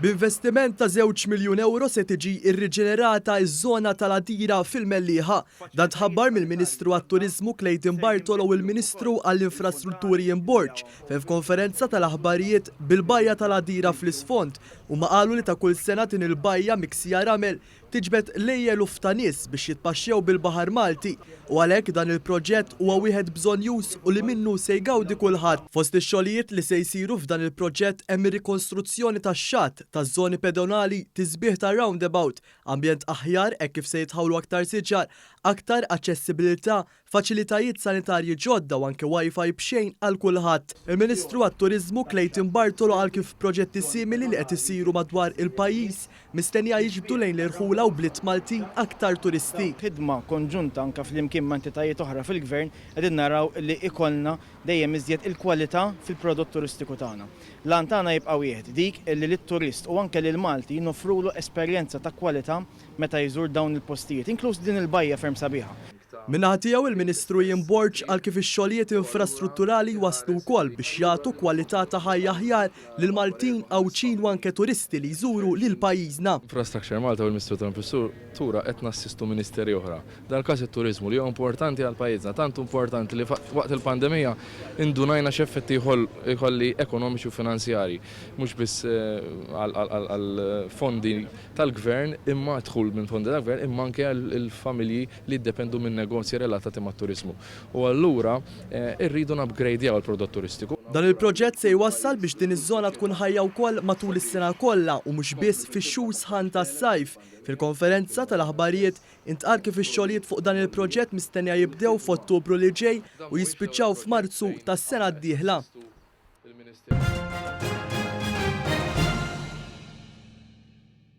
B'investiment ta' €2 miljun se tiġi irriġenerata ż-żona tal-Adira fil-Mellieħa. Dan tħabbar mill-Ministru għat-Turiżmu Clayton Bartolo u l-Ministru għall-Infrastrutturi Borġ f'konferenza tal-aħbarijiet bil-bajja tal-Adira fl-isfond u ma qalu li ta' kull sena din il-bajja miksija ramel tiġbed lejjel u ta' nies biex jitpaxxew bil-Baħar Malti u għalhekk dan il-proġett huwa wieħed bżonjus u li minnu se jgawdi kulħadd. Fost ix-xogħlijiet li se jsiru f'dan il-proġett hemm ir-rikostruzzjoni tax-xatt taż-żoni pedonali tisbieħ ta' roundabout, ambjent aħjar hekk kif se jitħawlu aktar siġar, aktar aċċessibilità, faċilitajiet sanitarji ġodda u anke Wi-Fi b'xejn għal kulħadd. Il-Ministru għat-Turiżmu Clayton Bartolo għal kif proġetti simili li qed isiru madwar il-pajjiż mistennija jiġbdu lejn l-irħula u bliet Maltin aktar turisti. Ħidma konġunta anke flimkien ma' entitajiet oħra fil-Gvern qegħdin naraw li ikollna dejjem iżjed il-kwalità fil-prodott turistiku tagħna. Lan tagħna jibqa' wieħed dik li lit-turist u anke lil Malti nofrulu esperjenza ta' kwalità meta jżur dawn il-postijiet, inkluż din il-bajja ferm sabiħa. Minnaħa tiegħu il-Ministru jinborġ għal kif ix-xogħlijiet infrastrutturali waslu wkoll biex jagħtu kwalità ta' ħajja aħjar lil Maltin għawċin u anke turisti li jżuru lil pajjiżna. Infrastructure Malta u l-Ministru tal-Infrastruttura qed nassistu ministeri oħra. Dan il-każ it-turiżmu li huwa importanti għal pajjiżna, tant importanti li waqt il-pandemija indunajna x'effetti jkolli ekonomiċi u finanzjarji, mhux biss għal fondi tal-Gvern imma dħul minn fondi tal-Gvern imma anke għall familji li jiddependu minn negozji relatati mat-turizmu. U allura irridu nabgrejdjaw il-prodott turistiku. Dan il-proġett se jwassal biex din iż-żona tkun ħajja wkoll matul is-sena kollha u mhux biss fix-xhur sħan tas-sajf. Fil-konferenza tal-aħbarijiet intqal kif ix-xogħlijiet fuq dan il-proġett mistennija jibdew f'Ottubru li ġej u jispiċċaw f'Marzu tas-sena d-dieħla.